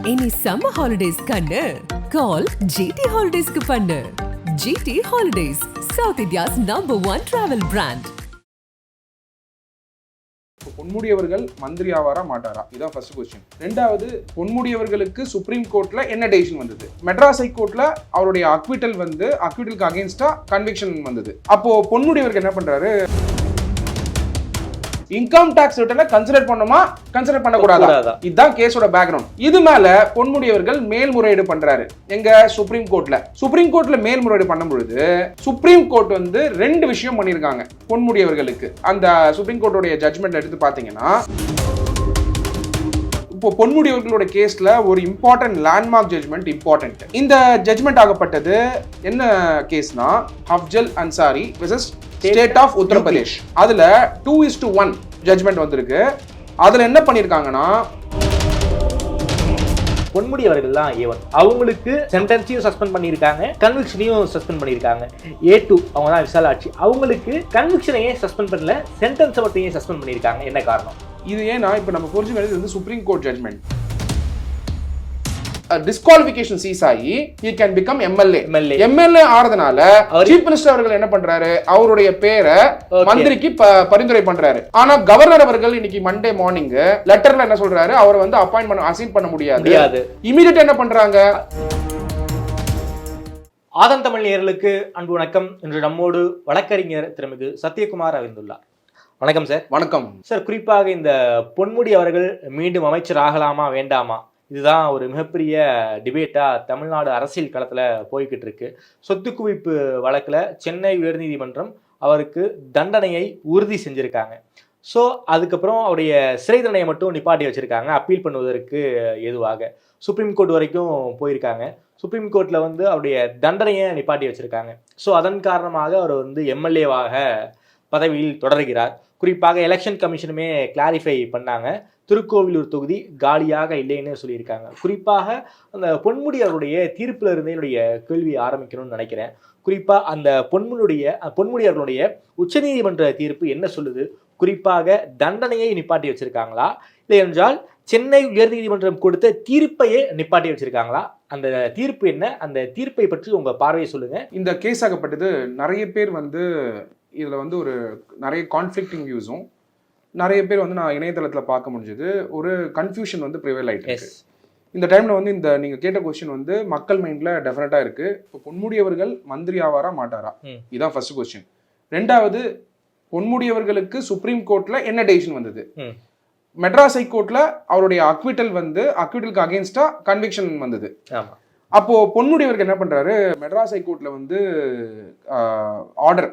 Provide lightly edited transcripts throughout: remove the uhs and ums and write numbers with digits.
இனி summer holidays கண்ணு call GT Holidays க்கு பண்ணு. GT Holidays, South India's #1 travel brand. Ponmudi அவர்கள் மந்திரி ஆவாரா மாட்டாரா? இதான் ஃபர்ஸ்ட் क्वेश्चन. ரெண்டாவது, பொன்முடி அவர்களுக்கு சுப்ரீம் கோர்ட்ல என்ன டெசிஷன் வந்தது? மெட்ராஸ் ஹை கோர்ட்ல அவருடைய அக்விட்டலுக்கு அகைன்ஸ்டா கன்விக்ஷன் வந்தது. அப்போ பொன்முடி அவர்கள் என்ன பண்றாரு? இன்கம் டாக்ஸ் ரிட்டர்னை கன்சிடர் பண்ணுமா கன்சிடர் பண்ணக்கூடாதா? இதுதான் கேஸோட பேக்ரவுண்ட். இது மேல பொன்முடி அவர்கள் மேல்முறையீடு பண்றாரு. எங்க? சுப்ரீம் கோர்ட்ல மேல்முறையீடு பண்ணும் பொழுது சுப்ரீம் கோர்ட் வந்து ரெண்டு விஷயம் பண்ணிருக்காங்க பொன்முடி அவர்களுக்கு. அந்த சுப்ரீம் கோர்ட்டோட ஜட்ஜ்மெண்ட் எடுத்து பாத்தீங்கன்னா, இப்போ பொன்முடி அவர்களோட கேஸ்ல ஒரு இம்பார்ட்டன்ட் லேண்ட்மார்க் ஜட்ஜ்மெண்ட் இம்பார்ட்டன்ட். இந்த ஜட்ஜ்மெண்ட் ஆகப்பட்டது என்ன கேஸ்னா, Afzal Ansari versus state of Uttar Pradesh. அதுல 2:1 ஜட்ஜ்மெண்ட் வந்திருக்கு. அதுல என்ன பண்ணிருக்காங்கன்னா, பொன்முடி அவர்கள் தான் A1, அவங்களுக்கு சென்டென்ஸையும் சஸ்பெண்ட் பண்ணியிருக்காங்க, கன்விக்ஷனையும் சஸ்பெண்ட் பண்ணியிருக்காங்க. A2 அவங்க தான் விசாலாட்சி, அவங்களுக்கு கன்விக்ஷனையே சஸ்பெண்ட் பண்ணல, சென்டென்ஸை மட்டும் சஸ்பெண்ட் பண்ணியிருக்காங்க. என்ன காரணம்? இது ஏன்னா இப்ப நம்ம புரிஞ்சுக்கிறது வந்து supreme court judgement. Disqualification cease ஆகி he can become MLA ஆறதுனால சீஃப் மினிஸ்டர் அவர்கள் என்ன பண்றாரு? அவருடைய பேரை மந்திரிக்கு பரிந்துரை பண்றாரு. ஆனா கவர்னர் அவர்கள் இன்னைக்கு மண்டே மார்னிங் லெட்டர்ல என்ன சொல்றாரு? அவரை வந்து அசைன் பண்ண முடியாது. இமிடியேட் என்ன பண்றாங்க? ஆதன் தமிழ் நேயர்களுக்கு அன்பு வணக்கம். இன்று நம்மோடு வழக்கறிஞர் திருமிகு சத்யகுமார் அறிந்துள்ளார். வணக்கம் சார். வணக்கம் சார். குறிப்பாக இந்த பொன்முடி அவர்கள் மீண்டும் அமைச்சர் ஆகலாமா வேண்டாமா, இதுதான் ஒரு மிகப்பெரிய டிபேட்டா தமிழ்நாடு அரசியல் களத்துல போய்கிட்டு இருக்கு. சொத்து குவிப்பு வழக்குல சென்னை உயர்நீதிமன்றம் அவருக்கு தண்டனையை உறுதி செஞ்சிருக்காங்க. ஸோ அதுக்கப்புறம் அவருடைய சிறை தண்டனையை மட்டும் நிப்பாட்டி வச்சிருக்காங்க, அப்பீல் பண்ணுவதற்கு எதுவாக. சுப்ரீம் கோர்ட் வரைக்கும் போயிருக்காங்க. சுப்ரீம் கோர்ட்ல வந்து அவருடைய தண்டனையை நிப்பாட்டி வச்சிருக்காங்க. ஸோ அதன் காரணமாக அவர் வந்து எம்எல்ஏவாக பதவியில் தொடர்கிறார். குறிப்பாக எலெக்ஷன் கமிஷனுமே கிளாரிஃபை பண்ணாங்க, திருக்கோவிலூர் தொகுதி காலியாக இல்லைன்னு சொல்லியிருக்காங்க. குறிப்பாக அந்த பொன்முடி அவருடைய தீர்ப்புல இருந்தே என்னுடைய கேள்வி ஆரம்பிக்கணும்னு நினைக்கிறேன். குறிப்பா அந்த பொன்முடி அவர்களுடைய உச்சநீதிமன்ற தீர்ப்பு என்ன சொல்லுது? குறிப்பாக தண்டனையை நிப்பாட்டி வச்சிருக்காங்களா, இல்லை என்றால் சென்னை உயர்நீதிமன்றம் கொடுத்த தீர்ப்பையே நிப்பாட்டி வச்சிருக்காங்களா? அந்த தீர்ப்பு என்ன? அந்த தீர்ப்பை பற்றி உங்க பார்வையை சொல்லுங்க. இந்த கேஸ் ஆகப்பட்டது நிறைய பேர் வந்து இதுல வந்து ஒரு நிறைய கான்ஃப்ளிக்டிங் வியூஸும் நிறைய பேர் வந்து நான் இணையதளத்தில் பார்க்க முடிஞ்சது, ஒரு கன்ஃபியூஷன் வந்து ப்ரிவேல் ஆயிட்டு இருக்கு. இந்த டைம்ல வந்து இந்த நீங்க கேட்ட கொஸ்டின் வந்து மக்கள் மைண்ட்ல டெஃபினட்டா இருக்கு. இப்போ பொன்முடி அவர்கள் மந்திரி ஆவாரா மாட்டாரா? இதுதான் ஃபர்ஸ்ட் கொஸ்டின். ரெண்டாவது, பொன்முடி அவர்களுக்கு சுப்ரீம் கோர்ட்ல என்ன டெசிஷன் வந்தது? மெட்ராஸ் ஹை கோர்ட்ல அவருடைய அக்விட்டலுக்கு அகைன்ஸ்டா கன்விக்ஷன் வந்தது. அப்போ பொன்முடி அவர்கள் என்ன பண்றாரு? மெட்ராஸ் ஹை கோர்ட்ல வந்து order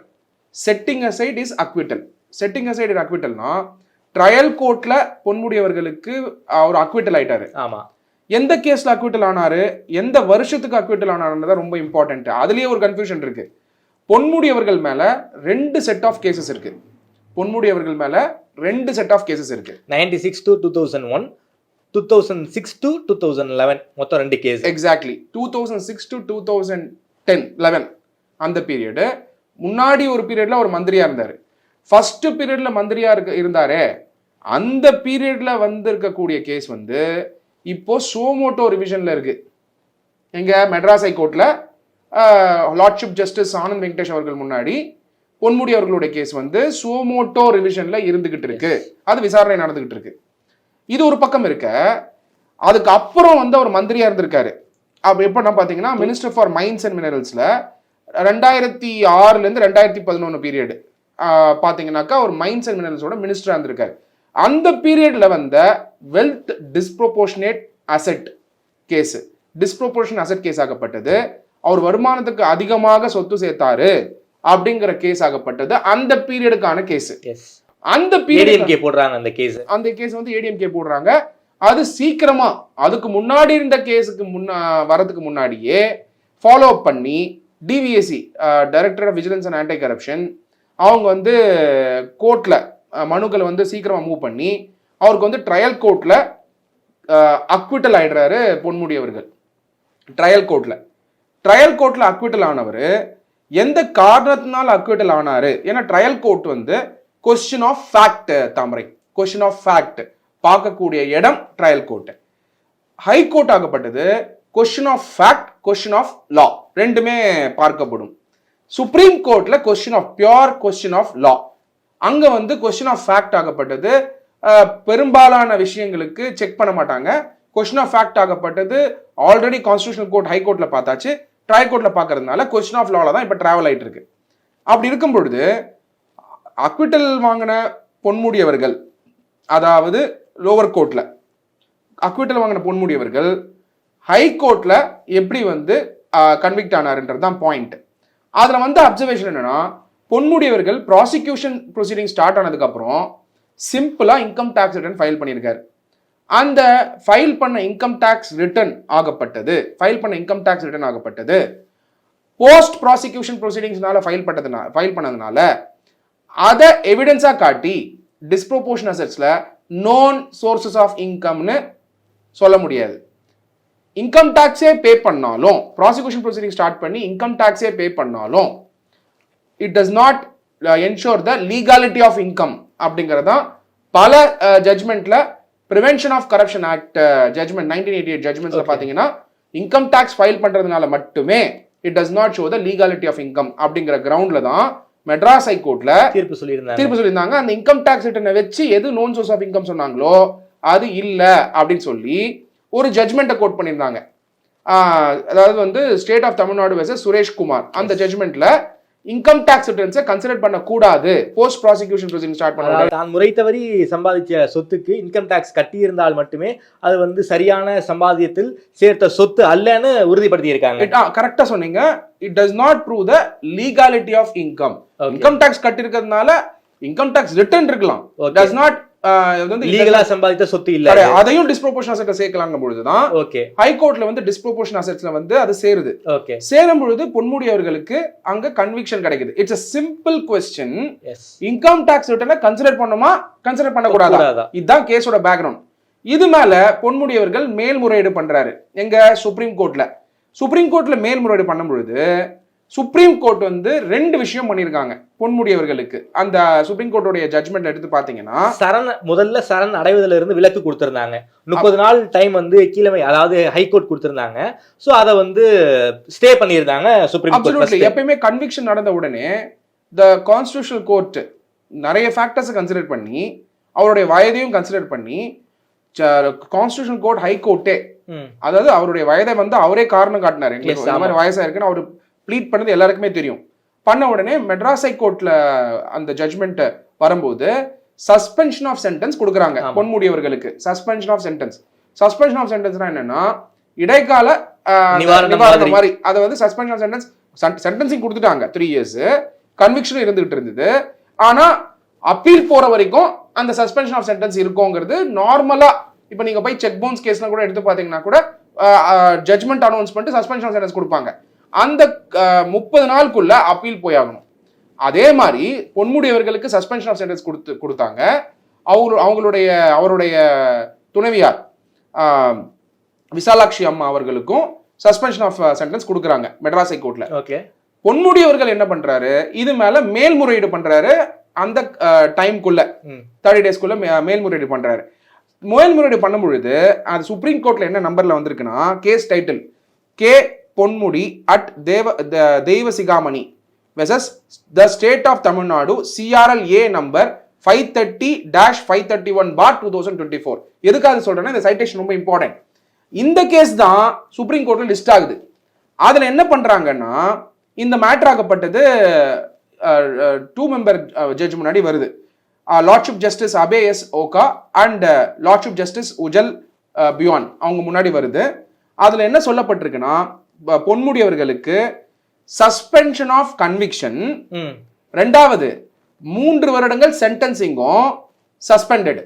setting aside is acquittal. Setting aside is அக்விட்டல்னா, ட்ரையல் கோர்ட்ல பொன்முடி அவர்களுக்கு அவர் அக்விட்டல் ஆயிட்டாரு. ஆமா. எந்த கேஸ்ல அக்விட்டல் ஆனாரு, எந்த வருஷத்துக்கு அக்விட்டல் ஆனாருன்றதான் ரொம்ப இம்பார்ட்டன்ட். அதுலயே ஒரு கன்ஃபியூஷன் இருக்கு. பொன்முடி அவர்கள் மேல 2 செட் ஆஃப் கேசஸ் இருக்கு. பொன்முடி அவர்கள் மேல 2 செட் ஆஃப் கேசஸ் இருக்கு. 96 to 2001, 2006 to 2011, மொத்தம் 2 கேஸ். எக்ஸாக்ட்லி. 2006 to 2011 அந்த பீரியடு. முன்னாடி ஒரு பீரியட்ல ஒரு மந்திரியா இருந்தாரு. ஃபர்ஸ்ட் பீரியட்ல மந்திரியா இருந்தாரு. அந்த பீரியட்ல வந்திருக்கக்கூடிய கேஸ் வந்து இப்போ சோமோட்டோ ரிவிஷன்ல இருக்கு. எங்க? மெட்ராஸ் ஹை கோர்ட்ல லார்ட்ஷிப் ஜஸ்டிஸ் ஆனந்த் வெங்கடேஷ் அவர்கள் முன்னாடி பொன்முடி அவர்களுடைய கேஸ் வந்து சோமோட்டோ ரிவிஷன்ல இருந்துகிட்டு இருக்கு. அது விசாரணை நடந்துகிட்டு இருக்கு. இது ஒரு பக்கம் இருக்க, அதுக்கு அப்புறம் வந்து அவர் மந்திரியா இருந்திருக்காரு. அப்ப எப்படின்னா பாத்தீங்கன்னா, மினிஸ்டர் ஃபார் மைன்ஸ் அண்ட் மினரல்ஸ்ல 2006 2011 பீரியடு பாத்தீங்கன்னாக்கா ஒரு மைன்ஸ் அண்ட் மினரல்ஸோட மினிஸ்டரா இருந்திருக்காரு. அந்த பீரியட்ல வந்த wealth disproportionate asset case, disproportion asset case ஆகப்பட்டது. அவர் வருமானத்துக்கு அதிகமாக சொத்து சேர்த்தாரு அப்படிங்கிற கேஸ் ஆகப்பட்டது. அந்த பீரியடுக்கான கேஸ். அந்த பீரியட் போடுறாங்க. அந்த கேஸ் வந்து ஏடிஎம்கே போடுறாங்க. அது சீக்கிரமா அதுக்கு முன்னாடி இருந்த கேஸுக்கு வரதுக்கு முன்னாடியே ஃபாலோ அப் பண்ணி DVAC director of vigilance and anti corruption அவங்க வந்து கோர்ட்ல மனுக்களை வந்து சீக்கிரமா மூவ் பண்ணி அவருக்கு வந்து ட்ரையல் கோர்ட்ல அக்விட்டல் ஆயிடுறாரு பொன்முடி அவர்கள். ட்ரையல் கோர்ட்ல அக்விட்டல் ஆனவர் எந்த காரணத்தினால் அக்விட்டல் ஆனாரு? ஏன்னா ட்ரையல் கோர்ட் வந்து கொஸ்டின் ஆஃப் ஃபேக்ட் தாமரை, கொஸ்டின் ஆஃப் ஃபேக்ட் பார்க்கக்கூடிய இடம் ட்ரையல் கோர்ட். ஹைகோர்ட் ஆகப்பட்டது question of fact, question of law ரெண்டுமே பார்க்கப்படும். சுப்ரீம் கோர்ட்ல பியோர் கொஸ்டின் ஆஃப் லா. அங்க வந்து கொஸ்டின் ஆஃப் ஃபேக்ட் ஆகப்பட்டது பெரும்பாலான விஷயங்களுக்கு செக் பண்ண மாட்டாங்க. கொஸ்டின் ஆஃப் ஃபேக்ட் ஆகப்பட்டது ஆல்ரெடி கான்ஸ்டிடியூஷனல் கோர்ட் ஹைகோர்ட்ல பார்த்தாச்சு, ட்ரையல் கோர்ட்ல பார்க்கறதுனால கொஸ்டின் ஆஃப் லால தான் இப்போ டிராவல் ஆயிட்டு இருக்கு. அப்படி இருக்கும் பொழுது அக்விட்டல் வாங்கின பொன்முடி அவர்கள், அதாவது லோவர் கோர்ட்ல அக்விட்டல் வாங்கின பொன்முடி அவர்கள் ஹைகோர்ட்ல எப்படி வந்து கன்விக்ட் ஆனாருன்றது தான் பாயிண்ட். அதுல வந்து அப்சர்வேஷன் என்னன்னா, பொன்முடி அவர்கள் ப்ராசிக்யூஷன் ப்ரொசீடிங் ஸ்டார்ட் ஆனதுக்கு அப்புறம் சிம்பிளா இன்கம் டாக்ஸ் ரிட்டர்ன் ஃபைல் பண்ணியிருக்காரு. அந்த ஃபைல் பண்ண இன்கம் டாக்ஸ் ரிட்டர்ன் ஆகப்பட்டது போஸ்ட் ப்ராசிக்யூஷன் ப்ரொசீடிங்ஸ்னால ஃபைல் பண்ணதுனால அதை எவிடன்ஸா காட்டி டிஸ்ப்ரோபோர்ஷன் அசெட்ஸ்ல நோன் சோர்சஸ் ஆஃப் இன்கம்னு சொல்ல முடியாது. இன்கம் டாக்ஸே பே பண்ணாலும், ப்ராசிக்யூஷன் ப்ரொசீடிங் ஸ்டார்ட் பண்ணி இன்கம் டாக்ஸே பே பண்ணாலும் it does not ensure the legality of income அப்படிங்கறதான் பல ஜட்மெண்ட்ல prevention of corruption act judgement 1988 ஜட்மெண்ட்ஸ்ல பாத்தீங்கன்னா இன்கம் டாக்ஸ் ஃபைல் பண்றதுனால மட்டுமே it does not show the legality of income அப்படிங்கிற கிரவுண்ட்ல தான் மெட்ராஸ் ஹைகோர்ட்ல தீர்ப்பு சொல்லியிருந்தாங்க. அந்த இன்கம் டாக்ஸ் ரிட்டர்னை வச்சு எது நோன் சோர்ஸ் ஆஃப் இன்கம் சொன்னாங்களோ அது இல்ல அப்படின்னு சொல்லி ஒரு ஜட்மெண்ட்டை கோட் பண்ணியிருந்தாங்க. அதாவது வந்து state of Tamil Nadu versus Suresh Kumar. அந்த ஜட்மெண்ட்ல இன்கம் டாக்ஸ் ரிட்டர்ன்ஸை கன்சிடர் பண்ண கூடாது போஸ்ட் ப்ராசிக்யூஷன் ப்ரொசீடிங் ஸ்டார்ட் பண்ணாங்க. தான் முறை தவறி சம்பாதிச்ச சொத்துக்கு இன்கம் டாக்ஸ் கட்டி இருந்தால் மட்டுமே அது வந்து சரியான சம்பாதியத்தில் சேர்த்த சொத்து அல்லன்னு உறுதிப்படுத்தி இருக்காங்க. கரெக்டா சொன்னீங்க. It does not prove the legality of income. Income tax கட்டி இருக்கிறதுனால இன்கம் டாக்ஸ் ரிட்டர்ன் இருக்கலாம், டஸ் நாட் லீகலா சம்பாதித்த சொத்து இல்ல. அதையும் டிஸ்ப்ரோபோர்ஷன் அசெட்ல சேர்க்கலாங்க பொழுதுதான் ஹைகோர்ட்ல வந்து டிஸ்ப்ரோபோர்ஷன் அசெட்ஸ்ல வந்து அது சேருது. சேரும் பொழுது பொன்முடி அவர்களுக்கு அங்க கன்விக்ஷன் கிடைக்குது. It's a simple question. Income tax ரிட்டர்னை கன்சிடர் பண்ணுமா, கன்சிடர் பண்ண கூடாதா? இதுதான் கேஸோட பேக்ரவுண்ட். இது மேல பொன்முடி அவர்கள் மேல்முறையீடு பண்றாரு. எங்க சுப்ரீம் கோர்ட்ல மேல்முறையீடு பண்ணும் பொழுது சுப்ரீம் கோர்ட் வந்து ரெண்டு விஷயம் பண்ணிருக்காங்க பொன்முடி அவர்களுக்கு. அந்த சுப்ரீம் கோர்ட்டோட ஜட்மெண்ட் எடுத்து பாத்தீங்கன்னா முதல்ல சரண் அடைவதிலிருந்து இருந்து விலக்கு கொடுத்திருந்தாங்க. 30 நாள் டைம் வந்து கீழமை, அதாவது ஹைகோர்ட் கொடுத்திருந்தாங்க. சோ அதை வந்து ஸ்டே பண்ணியிருந்தாங்க சுப்ரீம் கோர்ட். எப்பயுமே கன்விக்ஷன் நடந்த உடனே த கான்ஸ்டிடியூஷனல் கோர்ட் நிறைய ஃபேக்டர்ஸ் கன்சிடர் பண்ணி அவருடைய வயதையும் கன்சிடர் பண்ணி கான்ஸ்டிடியூஷனல் கோர்ட் ஹைகோர்ட்டே, அதாவது அவருடைய வயதை வந்து அவரே காரணம் காட்டினாரு. இந்த மாதிரி வயசா இருக்குன்னு அவரு ப்ளீட் பண்ணது எல்லாருக்குமே தெரியும். பண்ண உடனே மெட்ராஸ் ஹைகோர்ட்ல அந்த ஜட்மெண்ட் வரும்போது சஸ்பென்ஷன் ஆஃப் சென்டென்ஸ் கொடுக்குறாங்க பொன்முடி அவர்களுக்கு. சஸ்பென்ஷன் ஆஃப் சென்டென்ஸ்னா என்னன்னா இடைக்கால நிவாரணம் மாதிரி. அதை வந்து சஸ்பென்ஷன் ஆஃப் சென்டென்சிங் கொடுத்துட்டாங்க. 3 years கன்விக்ஷன் இருந்துகிட்டு இருந்தது. ஆனா அப்பீல் போற வரைக்கும் அந்த சஸ்பென்ஷன் ஆஃப் சென்டென்ஸ் இருக்குங்கிறது நார்மலா. இப்ப நீங்க போய் செக் பவுன்ஸ் கேஸ்லாம் கூட எடுத்து பாத்தீங்கன்னா கூட ஜட்மெண்ட் அனௌன்ஸ் பண்ணிட்டு சஸ்பென்ஷன் ஆஃப் சென்டென்ஸ் கொடுப்பாங்க. அந்த 30 நாளுக்குள்ள அப்பீல் போயாகணும். அதே மாதிரி பொன்முடி அவர்களுக்கு சஸ்பென்ஷன் ஆஃப் சென்டென்ஸ் கொடுத்தாங்க. அவருடைய துணைவியார் விசாலாட்சி அம்மா அவர்களுக்கும் சஸ்பென்ஷன் ஆஃப் சென்டென்ஸ் கொடுக்குறாங்க மெட்ராஸ் ஹைகோர்ட்ல. பொன்முடி அவர்கள் என்ன பண்றாரு, இது மேல மேல்முறையீடு பண்றாரு. அந்த டைம்குள்ள 30 daysக்குள்ள மேல்முறையீடு பண்றாரு. மேல்முறையீடு பண்ணும் பொழுது அது சுப்ரீம் கோர்ட்ல என்ன நம்பர்ல வந்திருக்குன்னா, case title K Ponmudi at Deivasigamani versus the state of Tamil Nadu CRLA number 530-531/2024. எதுக்காக சொல்றேன்னா இந்த சைட்டேஷன் ரொம்ப இம்பார்ட்டன்ட். இந்த கேஸ் தான் சுப்ரீம் கோர்ட்ல லிஸ்ட் ஆகுது. அதுல என்ன பண்றாங்கன்னா, இந்த மேட்டர் ஆகப்பட்டது 2 member ஜட்ஜ் முன்னாடி வருது. Lordship justice Abhay S Oka and lordship justice Ujjal Bhuyan அவங்க முன்னாடி வருது. அதுல என்ன சொல்லப்பட்டிருக்குன்னா, பொன்முடி அவர்களுக்கு சஸ்பென்ஷன் ஆஃப் கன்விக்ஷன், ரெண்டாவது 3 வருடங்கள் சென்டென்சிங்கும் சஸ்பெண்டட்.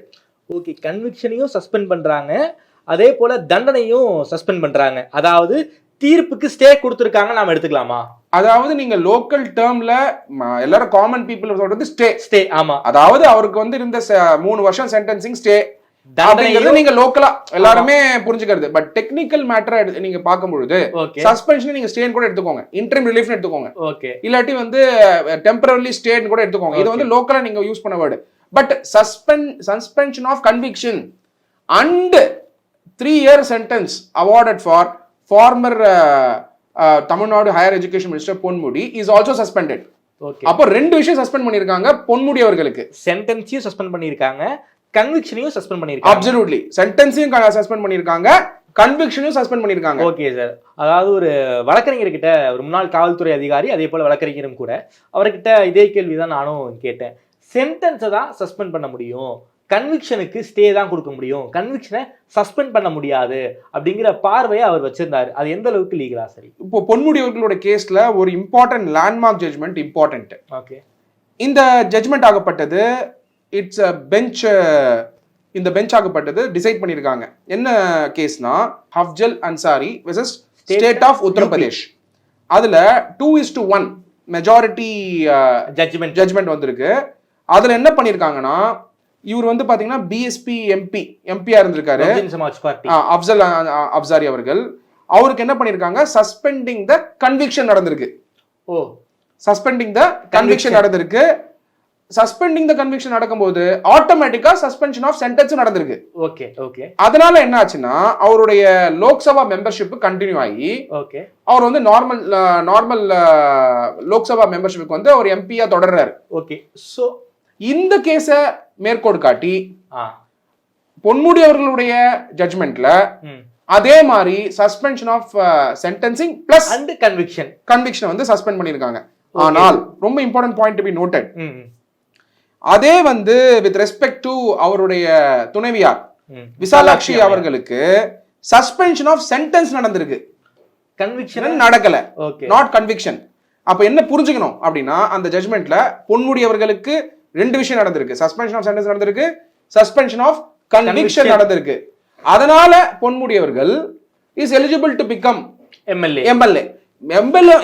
ஓகே, கன்விக்ஷனையும் சஸ்பெண்ட் பண்றாங்க, அதே போல தண்டனையும் சஸ்பெண்ட் பண்றாங்க. அதாவது தீர்ப்புக்கு ஸ்டே கொடுத்திருக்காங்க நாம எடுத்துக்கலாமா? அதாவது நீங்க லோக்கல் டேர்ம்ல எல்லாரும் காமன் பீப்புள் சொல்றது ஸ்டே. ஆமா, அதாவது அவருக்கு வந்து இருந்த 3 வருஷம் சென்டென்சிங் ஸ்டே அப்படிங்கிறது நீங்க லோக்கலா எல்லாருமே புரிஞ்சுக்கிறது. பட் டெக்னிக்கல் மேட்டர் நீங்க பார்க்கும்பொழுது சஸ்பென்ஷன் நீங்க ஸ்டேன்னு கூட எடுத்துக்கோங்க, இன்டரிம் ரிலீஃப்னு எடுத்துக்கோங்க, இல்லாட்டி வந்து டெம்பரரிலி ஸ்டேன்னு கூட எடுத்துக்கோங்க. இது வந்து லோக்கலா நீங்க யூஸ் பண்ண word. But suspension of conviction and 3-year sentence awarded for former Tamil Nadu Higher Education Minister Ponmudi is also suspended. Okay, அப்போ ரெண்டு விஷயம் சஸ்பெண்ட் பண்ணிருக்காங்க பொன்முடி அவர்களுக்கு. சென்டென்ஸையும் சஸ்பெண்ட் பண்ணிருக்காங்க, கன்விக்ஷனையும் சஸ்பெண்ட் பண்ணிருக்காங்க. அப்சல்யூட்லி, சென்டென்ஸையும் சஸ்பெண்ட் பண்ணிருக்காங்க, கன்விக்ஷனையும் சஸ்பெண்ட் பண்ணிருக்காங்க. ஓகே சார், அதாவது ஒரு வழக்கறிஞர் கிட்ட, ஒரு முன்னாள் காவல்துறை அதிகாரி, அதே போல வழக்கறிஞரும் கூட, அவர்கிட்ட இதே கேள்விதான் நானும் கேட்டேன். சென்டென்ஸை தான் சஸ்பெண்ட் பண்ண முடியும், கன்விக்ஷனுக்கு ஸ்டே தான் கொடுக்க முடியும், கன்விக்ஷனை சஸ்பெண்ட் பண்ண முடியாது அப்படிங்கிற பார்வையை அவர் வச்சிருந்தாரு. அது எந்த அளவுக்கு லீகலா சரி? இப்போ பொன்முடி அவர்களோட கேஸ்ல ஒரு important landmark judgment important. Okay, இந்த ஜட்ஜ்மெண்ட் ஆகப்பட்டது இட்ஸ் பெஞ்ச், இந்த பெஞ்ச் ஆகப்பட்டது டிசைட் பண்ணியிருக்காங்க. என்ன கேஸ்னா Afzal Ansari versus state of Uttar Pradesh. அதுல 2:1 மெஜாரிட்டி ஜட்ஜ்மெண்ட் வந்திருக்கு. அதுல என்ன பண்ணிருக்காங்கன்னா, இவர் வந்து பாத்தீங்கன்னா பிஎஸ்பி எம்பியா இருந்திருக்காரு அஃப்ஜல் அப்சாரி அவர்கள். அவருக்கு என்ன பண்ணிருக்காங்க, சஸ்பெண்டிங் த கன்விக்ஷன் நடந்திருக்கு. ஓ, சஸ்பெண்டிங் த கன்விக்ஷன் நடந்திருக்கு. சஸ்பெண்டிங் த கன்விக்ஷன் நடக்கும்போது ஆட்டோமேட்டிக்கா சஸ்பென்ஷன் ஆஃப் சென்டென்ஸ் நடந்திருக்கு. ஓகே ஓகே, அதனால என்ன ஆச்சுன்னா, அவருடைய லோக்சபா மெம்பர்ஷிப் கண்டினியூ ஆகி, ஓகே, அவர் வந்து நார்மல் லோக்சபா மெம்பர்ஷிப்புக்கு வந்து அவர் எம்பியா தொடர்றாரு. ஓகே, சோ இந்த கேஸ மேற்கோடு காட்டி பொன்முடி அவர்களுடைய ஜட்ஜ்மெண்ட்ல அதே மாதிரி suspension of sentencing plus and conviction வந்து சஸ்பெண்ட் பண்ணிருக்காங்க. ஆனால் ரொம்ப important point to be noted, அதே வந்து வித் ரெஸ்பெக்ட் டு அவருடைய துணைவியார் விசாலாட்சி அவர்களுக்கு சஸ்பென்ஷன் ஆஃப் சென்டென்ஸ் நடந்திருக்கு, கன்விக்ஷன் நடக்கல. Not conviction. அப்ப என்ன புரிஞ்சுக்கணும் அப்படின்னா, அந்த ஜட்ஜ்மெண்ட்ல பொன்முடி அவர்களுக்கு ரெண்டு விஷயம் நடந்திருக்கு, சஸ்பென்ஷன் ஆஃப் சென்டென்ஸ் நடந்திருக்கு, சஸ்பென்ஷன் ஆஃப் கன்விக்ஷன் நடந்திருக்கு. அதனால பொன்முடி அவர்கள் இஸ் எலிஜிபிள் டு பிகம்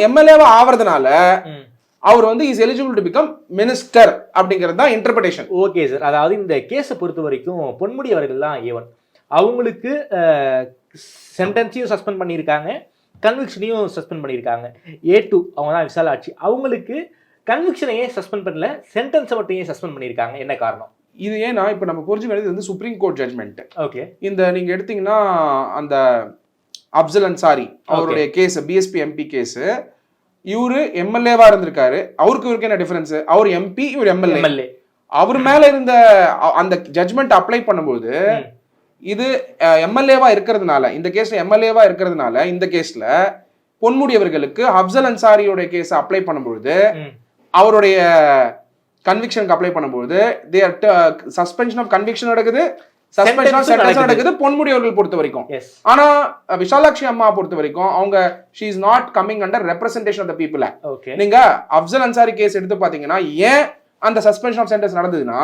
எம்எல்ஏவா ஆவறதுனால அவர் வந்து is eligible to become minister அப்படிங்கிறது தான் இன்டர்பிரேஷன். ஓகே சார், அதாவது இந்த கேஸை பொறுத்த வரைக்கும் பொன்முடி அவர்கள் தான் ஏவன். அவங்களுக்கு சென்டென்ஸையும் சஸ்பெண்ட் பண்ணியிருக்காங்க, கன்விக்ஷனையும் சஸ்பெண்ட் பண்ணியிருக்காங்க. A2 அவங்க தான் விசாலாட்சி, அவங்களுக்கு கன்விக்ஷனையே சஸ்பெண்ட் பண்ணல, சென்டென்ஸை மட்டும் ஏன் சஸ்பெண்ட் பண்ணியிருக்காங்க, என்ன காரணம்? இது ஏன்னா இப்போ நம்ம புரிஞ்சுக்க வேண்டியது வந்து சுப்ரீம் கோர்ட் ஜட்ஜ்மெண்ட். ஓகே, இந்த நீங்க எடுத்தீங்கன்னா அந்த அஃப்ஜல் அன்சாரி அவருடைய கேஸ், பிஎஸ்பி எம்பி கேஸ், இவரு எம்எல்ஏவா இருந்திருக்காரு, அவருக்கு இவருக்கு என்ன டிஃபரன்ஸ்? அவர் எம்பி, இவர் எம்எல்ஏ. அவர் மேல இருந்த அந்த ஜட்ஜ்மெண்ட் அப்ளை பண்ணும்போது இது எம்எல்ஏவா இருக்கிறதுனால, இந்த கேஸ்ல எம்எல்ஏவா இருக்கிறதுனால, இந்த கேஸ்ல பொன்முடி அவர்களுக்கு அஃப்ஜல் அன்சாரியோட கேஸ் அப்ளை பண்ணும்போது, அவருடைய கன்விக்ஷனுக்கு அப்ளை பண்ணும்போது சஸ்பென்ஷன் ஆஃப் கன்விக்ஷன் நடக்குது, சஸ்பென்ஷன் ஆஃப் சென்டென்ஸ் நடக்குது பொன்முடி அவர்கள் பொறுத்த வரைக்கும். ஆனா விசாலாட்சி அம்மா பொறுத்த வரைக்கும் அவங்க she is not coming under representation of the people. நீங்க அஃப்ஜல் அன்சாரி கேஸ் எடுத்து பாத்தீங்கன்னா, ஏன் அந்த சஸ்பென்ஷன் ஆஃப் சென்டென்ஸ் நடந்ததுன்னா,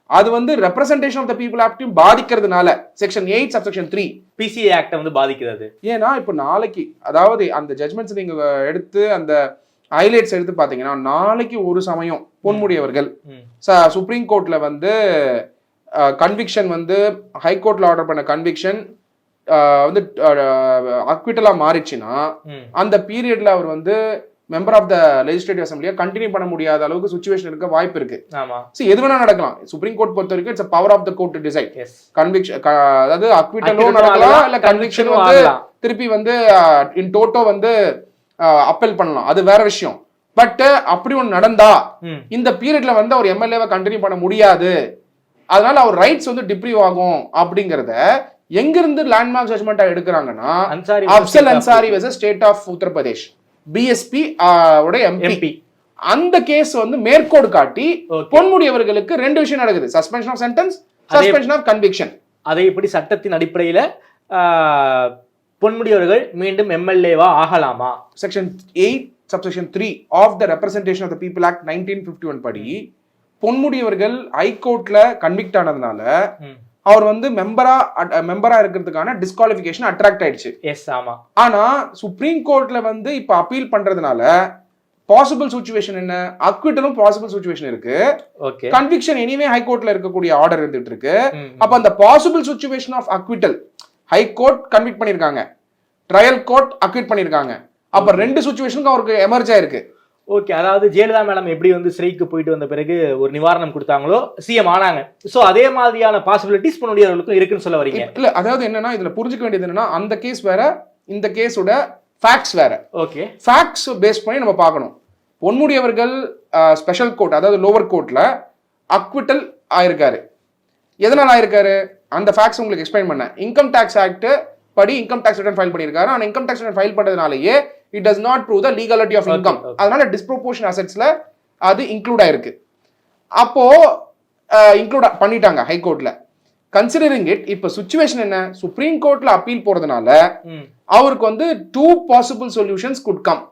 அது வந்து ரெப்ரசன்டேஷன் ஆஃப் த பீப்புள் ஆக்டையும் பாதிக்கிறதுனால செக்ஷன் 8 சப்செக்ஷன் 3 பிசிஏ ஆக்ட் வந்து பாதிக்கிறது. ஏன்னா இப்போ நாளைக்கு, அதாவது அந்த ஜட்ஜ்மெண்ட்ஸ் நீங்க எடுத்து அந்த ஹைலைட்ஸ் எடுத்து பாத்தீங்கன்னா, நாளைக்கு ஒரு சமயம் பொன்முடி அவர்கள் சுப்ரீம் கோர்ட்ல வந்து கன்விக்ஷன் வந்து ஹைகோர்ட்ல ஆர்டர் பண்ண கன்விக்ஷன் வந்து அக்விட்டலா மாறிச்சுன்னா, அந்த பீரியட்ல அவர் வந்து மெம்பர் ஆஃப் த லெஜிஸ்லேட்டிவ் அசம்பிளியா கண்டினியூ பண்ண முடியாத அளவுக்கு சிச்சுவேஷன் இருக்க வாய்ப்பு இருக்கு. எது வேணா நடக்கலாம். சுப்ரீம் கோர்ட் பொறுத்த வரைக்கும் it's power of the court to decide. Conviction, அதாவது அக்விட்டலும் நடக்கலாம், இல்ல கன்விக்ஷன் வந்து திருப்பி வந்து இன் டோட்டோ வந்து அப்பீல் பண்ணலாம், அது வேற விஷயம். பட் அப்படி ஒன்று நடந்தா இந்த பீரியட்ல வந்து அவர் எம்எல்ஏவை கண்டினியூ பண்ண முடியாது, அதனால அவர் ரைட்ஸ் வந்து டிப்ரீவ் ஆகும் அப்படிங்கறத எங்கிருந்து லேண்ட்மார்க் ஜட்ஜ்மெண்டா எடுக்கிறாங்கன்னா, Afzal Ansari versus state of Uttar Pradesh BSP உடைய எம்பி. அந்த கேஸ் வந்து மேற்கோடு காட்டி பொன்முடி அவர்களுக்கு ரெண்டு விஷயம் நடக்குது, suspension of sentence, suspension of conviction. அதை இப்படி சட்டத்தின் அடிப்படையில பொன்முடி அவர்கள் மீண்டும் எம்எல்ஏவா ஆகலாமா? Section 8 subsection 3 of the representation of the people act 1951 படி பொன்முடி அவர்கள் ஹைகோர்ட்ல கன்விக்ட் ஆனதுனால அவர் வந்து மெம்பரா இருக்கிறதுக்கான டிஸ்குவாலிஃபிகேஷன் அட்ராக்ட் ஆயிடுச்சு. ஆனா சுப்ரீம் கோர்ட்ல வந்து இப்ப அப்பீல் பண்றதுனால பாசிபிள் சிச்சுவேஷன் என்ன, அக்விட்டலும் பாசிபிள் சிச்சுவேஷன் இருக்கு, கன்விக்ஷன் எனிவே ஹைகோர்ட்ல இருக்கக்கூடிய ஆர்டர் இருந்துட்டு இருக்கு. அப்ப அந்த possible situation of acquittal, high court convict பண்ணிருக்காங்க, ட்ரையல் கோர்ட் அக்விட் பண்ணிருக்காங்க, அப்ப ரெண்டு சிச்சுவேஷனுக்கு அவருக்கு எமர்ஜ் ஆயிருக்கு. ஓகே, அதாவது ஜெயலலிதா மேடம் எப்படி வந்து சிறைக்கு போயிட்டு வந்த பிறகு ஒரு நிவாரணம் கொடுத்தாங்களோ சிஎம் ஆனாங்க, சோ அதே மாதிரியான பாசிபிலிட்டிஸ் பொன்முடி அவர்களுக்கும் இருக்குன்னு சொல்ல வரீங்க? இல்ல, அதாவது என்னன்னா இதுல புரிஞ்சுக்க வேண்டியது என்னன்னா அந்த கேஸ் வேற, இந்த கேஸோட ஃபேக்ட்ஸ் வேற. ஓகே, ஃபேக்ட்ஸ் பேஸ் பண்ணி நம்ம பார்க்கணும். பொன்முடி அவர்கள் ஸ்பெஷல் கோர்ட், அதாவது லோவர் கோர்ட்ல அக்விட்டல் ஆயிருக்காரு. எதனால ஆயிருக்காரு அந்த ஃபேக்ட்ஸ் உங்களுக்கு எக்ஸ்பிளைன் பண்ண. இன்கம் டாக்ஸ் ஆக்ட் படி இன்கம் டாக்ஸ் ரிட்டர்ன் ஃபைல் பண்ணியிருக்காரு. ஆனால் இன்கம் டாக்ஸ் ரிட்டர்ன் ஃபைல் பண்றதுனாலேயே it does not prove the legality of income. அதனால டிஸ்ப்ரோபோர்ஷன் அசெட்ஸ்ல அது இன்க்ளூட் ஆயிருக்கு. அப்போ இன்க்ளூட் பண்ணிட்டாங்க ஹைகோர்ட்ல. கன்சிடரிங் இட், இப்போ சுச்சுவேஷன் என்ன, சுப்ரீம் கோர்ட்ல அப்பீல் போறதுனால அவருக்கு வந்து 2 பாசிபிள் சொல்யூஷன்ஸ் குட் கம்.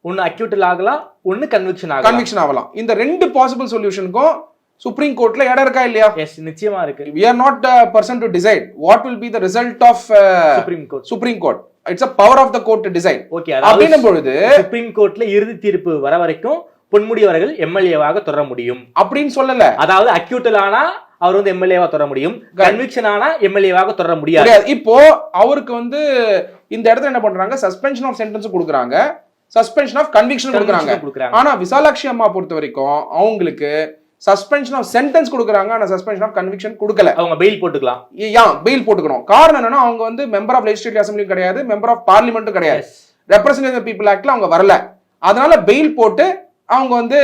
ஒன்னு அக்யூட்டல் ஆகலாம், ஒன்னு கன்விக்ஷன் ஆகலாம். இந்த 2 பாசிபிள் சொல்யூஷனுக்கும் சுப்ரீம் கோர்ட்ல இடம் இருக்கா இல்லையா? எஸ், நிச்சயமா இருக்கு. we are not the person to decide what will be the result of supreme court. it's a power of the court to decide. Okay, அப்படின பொழுது சுப்ரீம் கோர்ட்ல இறுதி தீர்ப்பு வர வரைக்கும் பொன்முடி அவர்கள் எம்எல்ஏவாக தொடர முடியும் அப்படின்னு சொல்லல. அதாவது அக்யூட்டல் ஆனா அவர் வந்து எம்எல்ஏவா தொடர முடியும், கன்விக்ஷன் ஆனா எம்எல்ஏவாக தொடர முடியாது. இப்போ அவருக்கு வந்து இந்த இடத்துல என்ன பண்றாங்க, சஸ்பென்ஷன் ஆஃப் சென்டென்ஸ் கொடுக்குறாங்க, சஸ்பென்ஷன் ஆஃப் கன்விக்ஷன் கொடுக்குறாங்க. ஆனா விசாலாட்சி அம்மா பொறுத்த வரைக்கும் அவங்களுக்கு சஸ்பென்ஷன் ஆஃப் சென்டென்ஸ் கொடுக்குறாங்க, ஆனா சஸ்பென்ஷன் ஆஃப் கன்விக்ஷன் கொடுக்கல. அவங்க பெயில் போட்டுக்கலாம். பெயில் போட்டுக்கணும். காரணம் என்னன்னா அவங்க வந்து மெம்பர் ஆஃப் லெஜிஸ்லேட்டிவ் அசெம்பிளியும் கிடையாது, மெம்பர் ஆஃப் பார்லிமெண்ட்டும் கிடையாது, ரெப்ரசன்டேட்டிவ் பீப்புள் ஆக்ட்ல அவங்க வரல. அதனால பெயில் போட்டு அவங்க வந்து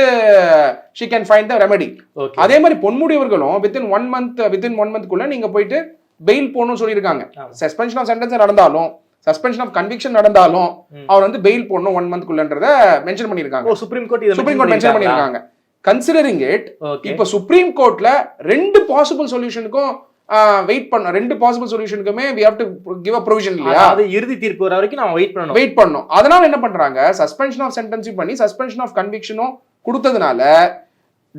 she can find the remedy. அதே மாதிரி பொன்முடி அவர்களும் within 1 month குள்ள நீங்க போயிட்டு பெயில் போடணும்னு சொல்லியிருக்காங்க. சஸ்பென்ஷன் ஆஃப் சென்டென்ஸ் நடந்தாலும் சஸ்பென்ஷன் ஆஃப் கன்விக்ஷன் நடந்தாலும் அவர் வந்து பெயில் போடணும் 1 month குள்ளன்றத மென்ஷன் பண்ணியிருக்காங்க. சுப்ரீம் கோர்ட் மென்ஷன் பண்ணியிருக்காங்க. கன்சிடரிங் இட், இப்ப சுப்ரீம் கோர்ட்ல 2 பாசிபிள் சொல்யூஷனுக்கும் வெயிட் பண்ண, 2 possible சொல்யூஷனுக்குமே we have to give a provision இல்லையா? அது இறுதி தீர்ப்பு வர வரைக்கும் நாம வெயிட் பண்ணணும். அதனால என்ன பண்றாங்க, சஸ்பென்ஷன் ஆஃப் சென்டென்ஸும் பண்ணி சஸ்பென்ஷன் ஆஃப் கன்விக்ஷனும் கொடுத்ததுனால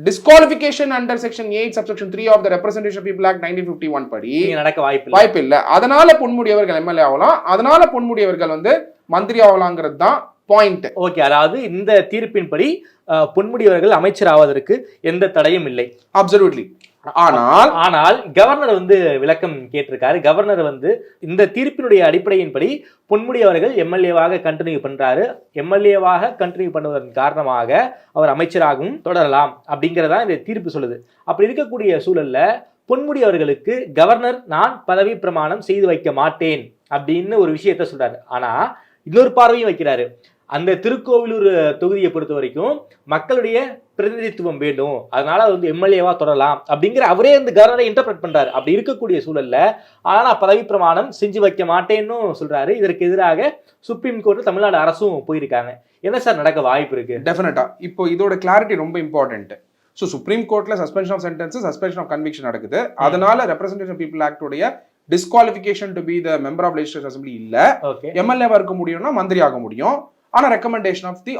disqualification under section 8 subsection 3 of the Representation of People Act 1951 படி நடக்க வாய்ப்பு இல்ல. அதனால பொன்முடி அவர்கள் எம்எல்ஏ ஆகலாம், அதனால பொன்முடி அவர்கள் வந்து மந்திரி ஆகலாங்கிறது தான் பாயிண்ட். ஓகே, அதாவது இந்த தீர்ப்பின்படி பொன்முடி அவர்கள் அமைச்சர் ஆவதற்கு எந்த தடையும் இல்லை. அப்சல்யூட்லி. ஆனால் கவர்னர் வந்து விளக்கம் கேட்டிருக்காரு. கவர்னர் வந்து இந்த தீர்ப்பினுடைய அடிப்படையின்படி பொன்முடி அவர்கள் எம்எல்ஏவாக கண்டினியூ பண்றாரு, எம்எல்ஏவாக கண்டினியூ பண்ணுவதன் காரணமாக அவர் அமைச்சராகவும் தொடரலாம் அப்படிங்கறதா இந்த தீர்ப்பு சொல்லுது. அப்படி இருக்கக்கூடிய சூழல்ல பொன்முடி அவர்களுக்கு கவர்னர் நான் பதவி பிரமாணம் செய்து வைக்க மாட்டேன் அப்படின்னு ஒரு விஷயத்த சொல்றாரு. ஆனா இன்னொரு பார்வையும் வைக்கிறாரு. அந்த திருக்கோவிலூர் தொகுதியை பொறுத்த வரைக்கும் மக்களுடைய பிரதிநிதித்துவம் வேண்டும், அதனால வந்து எம்எல்ஏவா தொடரலாம் அப்படிங்கிற அவரே வந்து கவர்னரை இன்டர்பிரட் பண்றாரு. அப்படி இருக்கக்கூடிய சூழல்ல ஆனா பதவி பிரமாணம் செஞ்சு வைக்க மாட்டேன்னு சொல்றாரு. இதற்கு எதிராக சுப்ரீம் கோர்ட் தமிழ்நாடு அரசும் போயிருக்காங்க. என்ன சார் நடக்க வாய்ப்பு இருக்கு? டெஃபினட்டா இப்போ இதோட கிளாரிட்டி ரொம்ப இம்பார்ட்டன்ட். ஸோ சுப்ரீம் கோர்ட்ல suspension of sentence, suspension of conviction நடக்குது. அதனால ரெப்ரசன்டேட்டிவ் பீப்புள் ஆக்ட் உடைய disqualification to be the member of legislative assembly இல்ல, எம்எல்ஏவா இருக்க முடியும்னா மந்திரி ஆக முடியும். ஆனா recommendation of the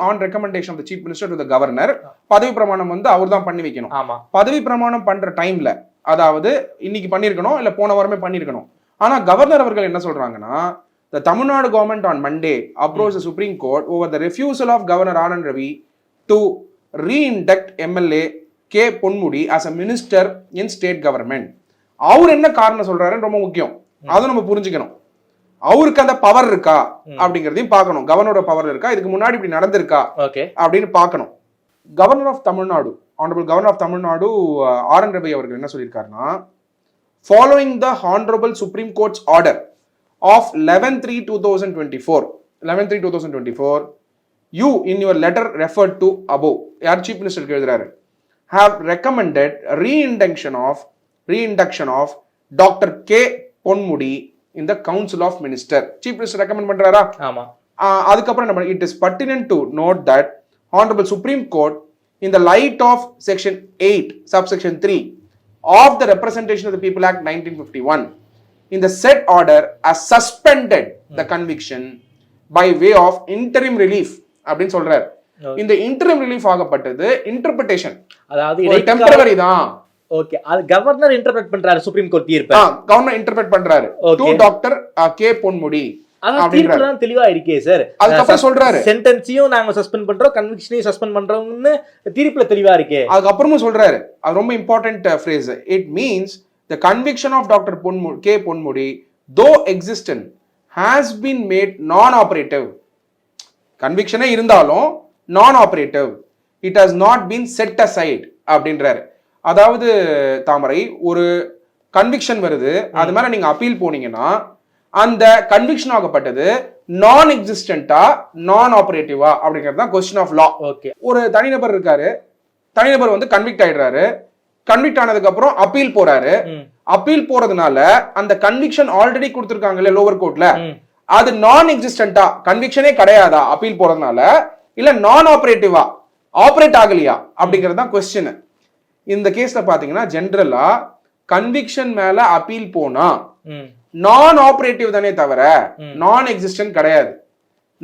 chief minister to the governor, பதவி பிரமாணம் வந்து அவர் தான் பண்ணி வைக்கணும். பதவி பிரமாணம் பண்ற டைம்ல, அதாவது இன்னைக்கு பண்ணிருக்கணும் இல்ல போன வாரமே பண்ணிருக்கணும். ஆனா கவர்னர் அவர்கள் என்ன சொல்றாங்கன்னா, the Tamil Nadu government on Monday approached the Supreme Court over the refusal of Governor Aadhan Ravi to re-induct MLA K. Ponmudi as a minister in state government. அவர் என்ன காரணம் சொல்றாருன்னு ரொம்ப முக்கியம், அதை நம்ம புரிஞ்சுக்கணும். அவருக்கு அந்த பவர் இருக்கா அப்படிங்கறதையும் பார்க்கணும். கவர்னரோட பவர் இருக்கா, இதுக்கு முன்னாடி இப்படி நடந்திருக்கா அப்படின்னு பார்க்கணும். Governor of Tamil Nadu, honourable governor of Tamil Nadu RN Ravi அவர்கள் என்ன சொல்லியிருக்காருன்னா, following the honourable supreme court's order of 11/3/2024 you in your letter referred to above, யார் சீஃப் மினிஸ்டருக்கு எழுதுறாரு, have recommended reinduction of Dr. K. Ponmudi in the Council of Minister. Chief Minister recommend பண்றாரா? ஆமா. அதுக்கப்புறம் நம்ம it is pertinent to note that Honorable Supreme Court in the light of section 8 subsection 3 of the Representation of the People Act 1951 in the said order has suspended the conviction by way of interim relief அப்படின்னு சொல்றாரு. இந்த interim relief ஆகப்பட்டது interpretation, அதாவது temporary தான். Okay, அது governor interpret பண்றாரு supreme court தீர்ப்பு. Governor interpret பண்றாரு to doctor K Ponmudi. அதான் தீர்ப்புலாம் தெளிவா இருக்கே சார். அதுக்கப்புறம் சொல்றாரு சென்டென்ஸையும் நாங்க சஸ்பெண்ட் பண்றோம், கன்விக்ஷனையும் சஸ்பெண்ட் பண்றோம்னு தீர்ப்புல தெளிவா இருக்கே. அதுக்கப்புறமும் சொல்றாரு, அது ரொம்ப important phrase, it means the conviction of Dr. K. Ponmudi, though existent, has been made non-operative. Conviction இருந்தாலும் நான் operative, it has not been set aside அப்படின்றாரு. அதாவது தாமரை, ஒரு கன்விக்ஷன் வருது, அது மேல நீங்க அப்பீல் போனீங்கன்னா அந்த கன்விக்ஷன் ஆகப்பட்டது நான் எக்ஸிஸ்டன்டா நான் ஆபரேட்டிவா அப்படிங்கிறது தான் கொஸ்டின் ஆஃப் லா. ஓகே, ஒரு தனிநபர் இருக்காரு, தனிநபர் வந்து கன்விக்ட் ஆயிடுறாரு, கன்விக்ட் ஆனதுக்கு அப்புறம் அப்பீல் போறாரு. அப்பீல் போறதுனால அந்த கன்விக்ஷன் ஆல்ரெடி கொடுத்திருக்காங்கல்ல லோவர் கோர்ட்ல, அது நான் எக்ஸிஸ்டன்டா, கன்விக்ஷனே கிடையாதா அப்பீல் போறதுனால, இல்ல நான் ஆபரேட்டிவா, ஆபரேட் ஆகலையா அப்படிங்கிறது தான் கொஸ்டின். இந்த கேஸ்ல பாத்தீங்கன்னா ஜெனரலா கன்விக்ஷன் மேல அப்பீல் போனா நான் ஆபரேட்டிவ் தானே தவிர நான் எக்ஸிஸ்டன்ட் கிடையாது.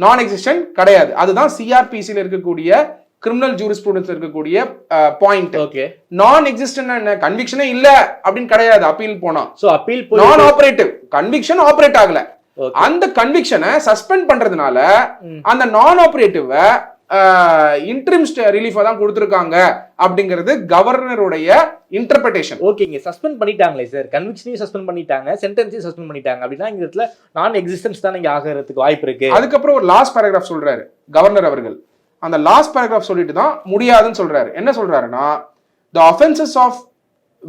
நான் எக்ஸிஸ்டன்ட் கிடையாது. அதுதான் சிஆர்பிசில இருக்கக்கூடிய கிரிமினல் ஜூரிஸ்ப்ரூடன்ஸ் இருக்கக்கூடிய பாயிண்ட். ஓகே, நான் எக்ஸிஸ்டன்ட் என்ன, கன்விக்ஷனே இல்ல அப்படின்னு கிடையாது அப்பீல் போனா. சோ அப்பீல் நான் ஆபரேட்டிவ், கன்விக்ஷன் ஆபரேட் ஆகல, அந்த கன்விக்ஷனை சஸ்பெண்ட் பண்றதுனால அந்த நான் ஆபரேட்டிவ் இன்டரிம் ரிலீஃபா தான் கொடுத்திருக்காங்க அப்படிங்கிறது கவர்னருடைய இன்டர்பிரேஷன். ஓகேங்க, சஸ்பெண்ட் பண்ணிட்டாங்களே சார், கன்விக்ஷனையும் சஸ்பெண்ட் பண்ணிட்டாங்க, சென்டென்ஸையும் சஸ்பெண்ட் பண்ணிட்டாங்க அப்படின்னா இந்த இடத்துல நான் எக்ஸிஸ்டன்ஸ் தான் இங்க ஆகிறதுக்கு வாய்ப்பு இருக்கு. அதுக்கப்புறம் ஒரு லாஸ்ட் பேராகிராஃப் சொல்றாரு கவர்னர் அவர்கள். அந்த லாஸ்ட் பேராகிராஃப் சொல்லிட்டு தான் முடியாதுன்னு சொல்றாரு. என்ன சொல்றாருன்னா, the offenses of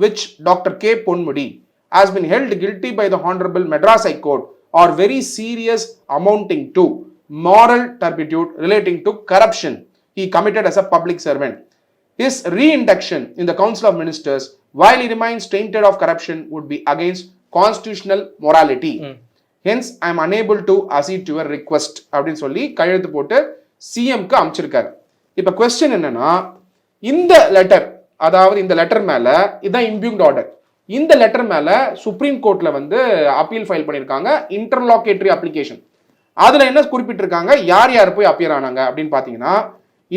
which Dr. K. Ponmudi has been held guilty by the Honorable Madras High Court are very serious, amounting to moral turpitude relating to corruption he committed as a public servant. His reinduction in the Council of Ministers while he remains tainted of corruption would be against constitutional morality. Hence, I am unable to accede to your request அப்படின்னு சொல்லி கையெழுத்து போட்டு சிஎம்க்கு அமைச்சிருக்காரு. இப்ப question என்னன்னா, இந்த letter, அதாவது இந்த letter மேல இதான் இம்பியூக்ட் ஆர்டர், இந்த லெட்டர் மேல சுப்ரீம் கோர்ட்ல வந்து அப்பீல் ஃபைல் பண்ணிருக்காங்க, இன்டர்லாகேட்டரி அப்ளிகேஷன். அதுல என்ன குறிப்பிட்டிருக்காங்க, யார் யார் போய் அப்பியர் ஆனாங்க அப்படின்னு பாத்தீங்கன்னா,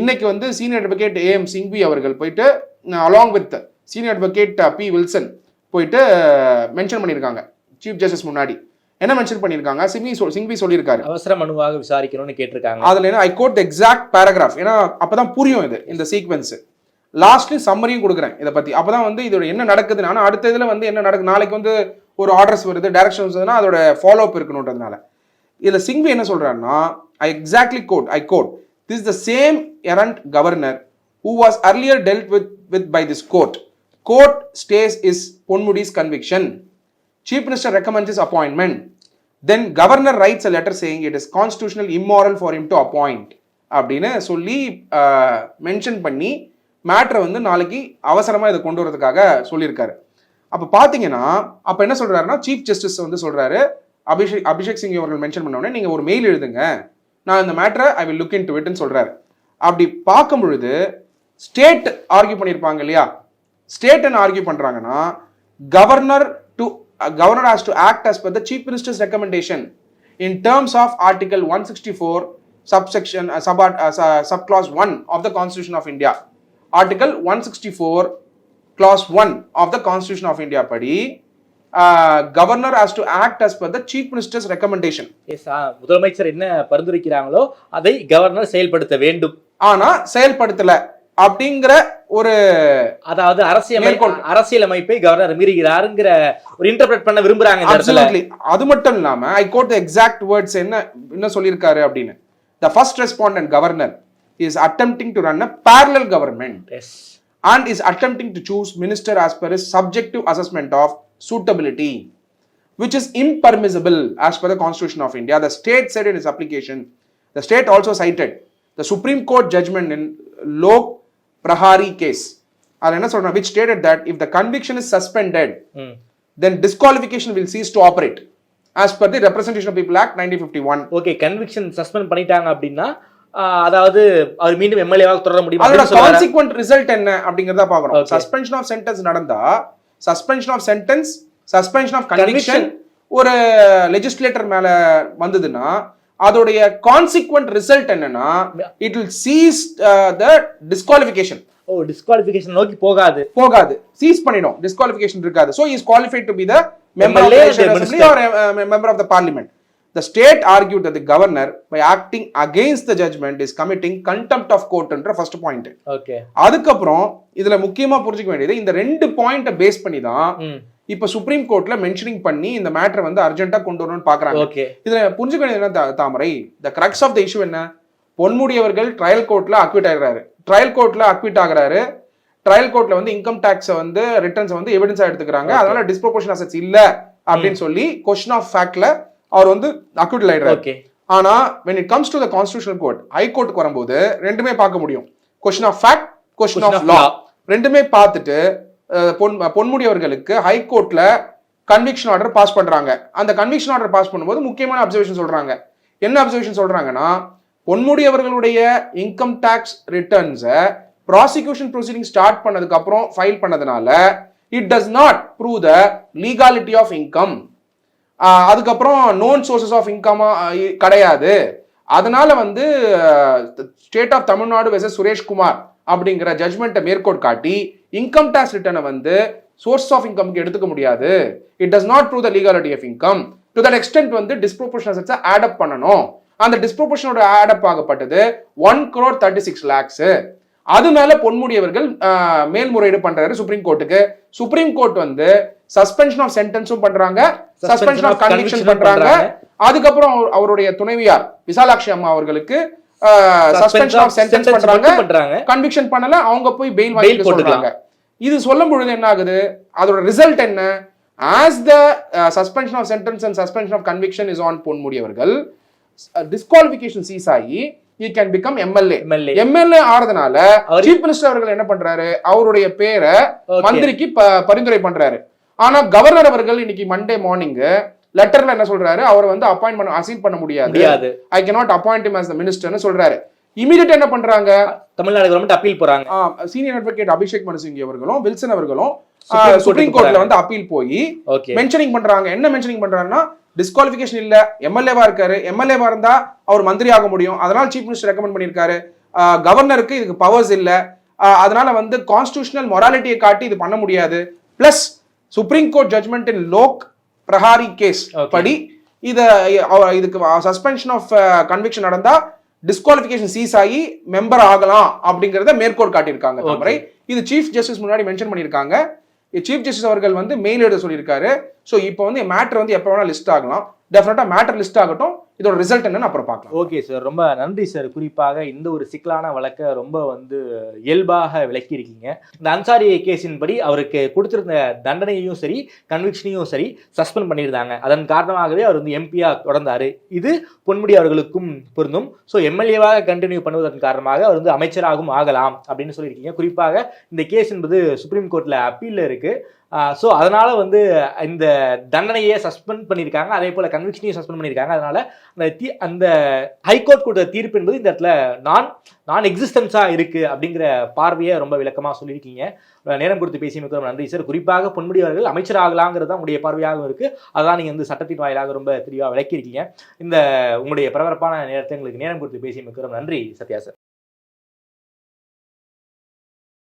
இன்னைக்கு வந்து சீனியர் அட்வொகேட் ஏஎம் சிங்வி அவர்கள் போயிட்டு along with senior advocate P Wilson போயிட்டு மென்ஷன் பண்ணியிருக்காங்க சீஃப் ஜஸ்டிஸ் முன்னாடி. என்ன மென்ஷன் பண்ணியிருக்காங்க, சிங்வி சொல்லியிருக்காரு அவசர மனுவாக விசாரிக்கணும்னு கேட்டிருக்காங்க. அதுல என்ன I quote the exact paragraph, ஏன்னா அப்பதான் புரியும் இது இந்த சீக்வென்ஸ். லாஸ்ட்லயும் சம்மரியும் கொடுக்குறேன் இதை பத்தி, அப்பதான் வந்து இதோட என்ன நடக்குதுன்னு. ஆனா அடுத்த இதுல வந்து என்ன நடக்குது, நாளைக்கு வந்து ஒரு ஆர்டர்ஸ் வருது, டைரக்ஷன்ஸ் வருதுன்னா அதோட ஃபாலோ அப் இருக்கணும்ன்றதுனால இதுல சிங்வி என்ன சொல்றாருன்னா, I exactly quote, I quote, this is the same errant governor who was earlier dealt with by this court. Court stays is Ponmudi's conviction. Chief Minister recommends his appointment. Then governor writes a letter saying it is constitutional immoral for him to appoint. அப்படின்னு சொல்லி mention பண்ணி மேட்ரை வந்து நாளைக்கு அவசரமா இதை கொண்டு வரதுக்காக சொல்லியிருக்காரு. அப்ப பாத்தீங்கன்னா அப்ப என்ன சொல்றாருன்னா, சீஃப் ஜஸ்டிஸ் வந்து சொல்றாரு, அபிஷேக் சிங் அவர்கள் மென்ஷன் பண்ண உடனே நீங்க ஒரு மெயில் எழுதுங்க, நான் இந்த மேட்டரை ஐ வில் லுக் இன்டு இட்னு சொல்றாரு. அப்படி பார்க்கும் பொழுது ஸ்டேட் ஆர்கியூ பண்ணியிருப்பாங்க இல்லையா, ஸ்டேட் என்ன ஆர்கியூ பண்றாங்கன்னா, governor has to act as per the chief minister's recommendation in terms of article 164 subsection subclause 1 of the constitution of India. article 164 clause 1 of the constitution of India படி governor has to act as per the chief minister's recommendation. முதலமைச்சர் என்ன பரிந்துரைக்கிறாங்களோ அதை governor செயல்படுத்த வேண்டும். ஆனா செயல்படுத்தல அப்படிங்கிற ஒரு, அதாவது அரசியலமைப்பை கவர்னர் மீறுகிறாருங்கிற ஒரு இன்டர்பிரட் பண்ண விரும்புறாங்க இந்த இடத்துல. அது மட்டும் இல்லாம I quote the exact words என்ன சொல்லியிருக்காரு அப்படின்னு, the first respondent governor is attempting to run a parallel government. Yes. And is attempting to choose minister as per his subjective assessment of suitability, which is impermissible as per the Constitution of India. The state said in its application, the state also cited the Supreme Court judgment in Lok Prahari case, which stated that if the conviction is suspended, then disqualification will cease to operate as per the Representation of People Act 1951. Okay, conviction suspend பண்ணிட்டாங்க அப்படின்னா அதாவது அவர் மீண்டும் எம்எல்ஏவாக தொடர முடியும். அதோட கான்சிக்வென்ட் result என்ன அப்படிங்கறத பாக்குறோம். சஸ்பென்ஷன் ஆஃப் சென்டென்ஸ் நடந்தா, suspension of sentence, suspension of conviction ஒரு லெஜிஸ்லேட்டர் மேல வந்ததுன்னா அதோடைய கான்சிக்வென்ட் ரிசல்ட் என்னன்னா, it will cease the disqualification. Disqualification நோக்கி போகாது, சீஸ் பண்ணிடும், டிஸ்குவாலிஃபிகேஷன் இருக்காது. So he is qualified to be the member of the assembly or a member of the parliament. The state argued that the governor, by acting against the judgment, is committing contempt of court என்ற first point. Okay. அதுக்கப்புறம் இதுல முக்கியமா புரிஞ்சுக்க வேண்டியது, இந்த ரெண்டு பாயிண்ட base பண்ணி தான் இப்ப சுப்ரீம் கோர்ட்ல மென்ஷனிங் பண்ணி இந்த மேட்டரை வந்து அர்ஜென்ட்டா கொண்டு வரணும்னு பாக்குறாங்க. இதுல புரிஞ்சுக்க வேண்டியது என்ன தாமரை, the crux of the issue என்ன, பொன்முடி அவர்கள் ட்ரையல் கோர்ட்ல அக்விட் ஆகிறாரு. ட்ரையல் கோர்ட்ல அக்விட் ஆகுறாரு. ட்ரையல் கோர்ட்ல வந்து இன்கம் டாக்ஸ் வந்து ரிட்டர்ன்ஸ் வந்து எவிடன்ஸா எடுத்துக்கிறாங்க. அதனால டிஸ்ப்ரொபோர்ஷன் அசெட்ஸ் இல்ல அப்படின்னு சொல்லி கொஸ்டின் ஆஃப் ஃபேக்ட்ல அவர் வந்து அக்விட் ஆயிடுறாரு. ஆனா when it comes to the constitutional court, high கோர்ட்டுக்கு வரும்போது ரெண்டுமே பார்க்க முடியும். Question of fact, question of law ரெண்டுமே பார்த்துட்டு பொன்முடி அவர்களுக்கு ஹை கோர்ட்ல கன்விக்ஷன் ஆர்டர் பாஸ் பண்றாங்க. அந்த கன்விக்ஷன் ஆர்டர் பாஸ் பண்ணும்போது முக்கியமான அப்சர்வேஷன் சொல்றாங்க. என்ன அப்சர்வேஷன் சொல்றாங்கன்னா, பொன்முடி அவர்களுடைய இன்கம் டாக்ஸ் ரிட்டர்ன்ஸை ப்ராசிக்யூஷன் ப்ரொசீடிங் ஸ்டார்ட் பண்ணதுக்கு அப்புறம் ஃபைல் பண்ணதுனால it does not prove the legality of income. அதுக்கப்புறம் நோன் சோர்சஸ் ஆஃப் இன்கமா கிடையாது. அதனால வந்து state of Tamil Nadu versus Suresh Kumar அப்படிங்கிற ஜட்மெண்ட்டை மேற்கோள் காட்டி இன்கம் டாக்ஸ் ரிட்டர்னை வந்து சோர்ஸ் ஆஃப் இன்கம்க்கு எடுத்துக்க முடியாது. It does not prove the legality of income. To that extent வந்து டிஸ்ப்ரோபோர்ஷனல் அசெட்ஸை ஆட் அப் பண்ணணும். அந்த டிஸ்ப்ரோபோர்ஷனோட ஆட் அப் ஆகப்பட்டது 1,36 lakhs. அது மேல பொன்முடி அவர்கள் மேல்முறையீடு பண்றாரு சுப்ரீம் கோர்ட்டுக்கு. சுப்ரீம் கோர்ட் வந்து சஸ்பென்ஷன் ஆஃப் சென்டென்ஸும் பண்றாங்க, சஸ்பென்ஷன் ஆஃப் கன்விக்ஷன் பண்றாங்க. அதுக்கப்புறம் அவருடைய துணைவியார் விசாலாட்சி அம்மா அவர்களுக்கு சஸ்பென்ஷன் ஆஃப் சென்டென்ஸ் பண்றாங்க, கன்விக்ஷன் பண்ணல, அவங்க போய் பெயில் வாங்கி சொல்றாங்க. இது சொல்லும் பொழுது என்ன ஆகுது, அதோட ரிசல்ட் என்ன? As the suspension of sentence and suspension of conviction is on Ponmudi அவர்கள், டிஸ்குவாலிஃபிகேஷன் சீஸ் ஆகி he can become MLA ஆறதுனால சீஃப் மினிஸ்டர் அவர்கள் என்ன பண்றாரு, அவருடைய பேரை மந்திரிக்கு பரிந்துரை பண்றாரு. ஆனா கவர்னர் அவர்கள் இன்னைக்கு மண்டே மார்னிங் லெட்டர்ல என்ன சொல்றாரு, அவரை வந்து அப்பாயின்ட் பண்ண அசைன் பண்ண முடியாது, ஐ cannot appoint him as the minister சொல்றாரு. இமிடியேட் என்ன பண்றாங்க, தமிழ்நாடு கவர்மெண்ட் அப்பீல் போறாங்க. சீனியர் அட்வொகேட் அபிஷேக் மனு சிங் அவர்களும் வில்சன் அவர்களும் சுப்ரீம் கோர்ட்ல வந்து அப்பீல் போய் மென்ஷனிங் பண்றாங்க. என்ன மென்ஷனிங் பண்றாங்கன்னா, டிஸ்குவாலிஃபிகேஷன் இல்ல, எம்எல்ஏவா இருக்காரு, எம்எல்ஏவா இருந்தா அவர் மந்திரி ஆக முடியும், அதனால சீஃப் மினிஸ்டர் ரெக்கமெண்ட் பண்ணிருக்காரு, கவர்னருக்கு இதுக்கு பவர்ஸ் இல்ல, அதனால வந்து கான்ஸ்டிடியூஷனல் மொராலிட்டியை காட்டி இது பண்ண முடியாது. பிளஸ் சுப்ரீம் கோர்ட் ஜட்மெண்ட் இன் லோக் பிரஹாரி கேஸ் படி இதுக்கு சஸ்பென்ஷன் ஆஃப் கன்விக்ஷன் நடந்தா டிஸ்குவாலிஃபிகேஷன் சீஸ் ஆகி மெம்பர் ஆகலாம் அப்படிங்கறத மேற்கோள் காட்டியிருக்காங்க. இது சீஃப் ஜஸ்டிஸ் முன்னாடி மென்ஷன் பண்ணியிருக்காங்க. சீஃப் ஜஸ்டிஸ் அவர்கள் வந்து மெயில் எழுத சொல்லியிருக்காரு. ஸோ இப்போ வந்து மேட்டர் வந்து எப்போ வேணா லிஸ்ட் ஆகலாம். டெஃபினட்டா மேட்டர் லிஸ்ட் ஆகட்டும், இதோட ரிசல்ட் என்னன்னு அப்புறம் பார்க்கலாம். ஓகே சார், ரொம்ப நன்றி சார். குறிப்பாக இந்த ஒரு சிக்கலான வழக்கை ரொம்ப வந்து இயல்பாக விளக்கி இருக்கீங்க. இந்த அன்சாரி கேஸின் படி அவருக்கு கொடுத்திருந்த தண்டனையும் சரி, கன்விக்ஷனையும் சரி சஸ்பெண்ட் பண்ணியிருந்தாங்க. அதன் காரணமாகவே அவர் வந்து எம்பியா தொடர்ந்தாரு. இது பொன்முடி அவர்களுக்கும் பொருந்தும். ஸோ எம்எல்ஏவாக கண்டினியூ பண்ணுவதன் காரணமாக அவர் வந்து அமைச்சராகவும் ஆகலாம் அப்படின்னு சொல்லியிருக்கீங்க. குறிப்பாக இந்த கேஸ் என்பது சுப்ரீம் கோர்ட்ல அப்பீல்ல இருக்கு. ஸோ அதனால வந்து இந்த தண்டனையை சஸ்பெண்ட் பண்ணியிருக்காங்க, அதே போல கன்விக்ஷனையும் சஸ்பெண்ட் பண்ணியிருக்காங்க. அதனால அந்த ஹைகோர்ட் கொடுத்த தீர்ப்பு என்பது இந்த இடத்துல நான் எக்ஸிஸ்டன்ஸா இருக்கு அப்படிங்கிற பார்வையை ரொம்ப விளக்கமா சொல்லியிருக்கீங்க. நேரம் கொடுத்து பேசியமைக்கு ரொம்ப நன்றி சார். குறிப்பாக பொன்முடி அவர்கள் அமைச்சர் ஆகலாங்கிறது தான் உங்களுடைய பார்வையாகவும் இருக்கு. அதான் நீங்க வந்து சட்டத்தின் வாயிலாக ரொம்ப தெளிவாக விளக்கியிருக்கீங்க. இந்த உங்களுடைய பரபரப்பான நேரத்தை எங்களுக்கு நேரம் கொடுத்து பேசியமைக்கு ரொம்ப நன்றி சத்யா சார்.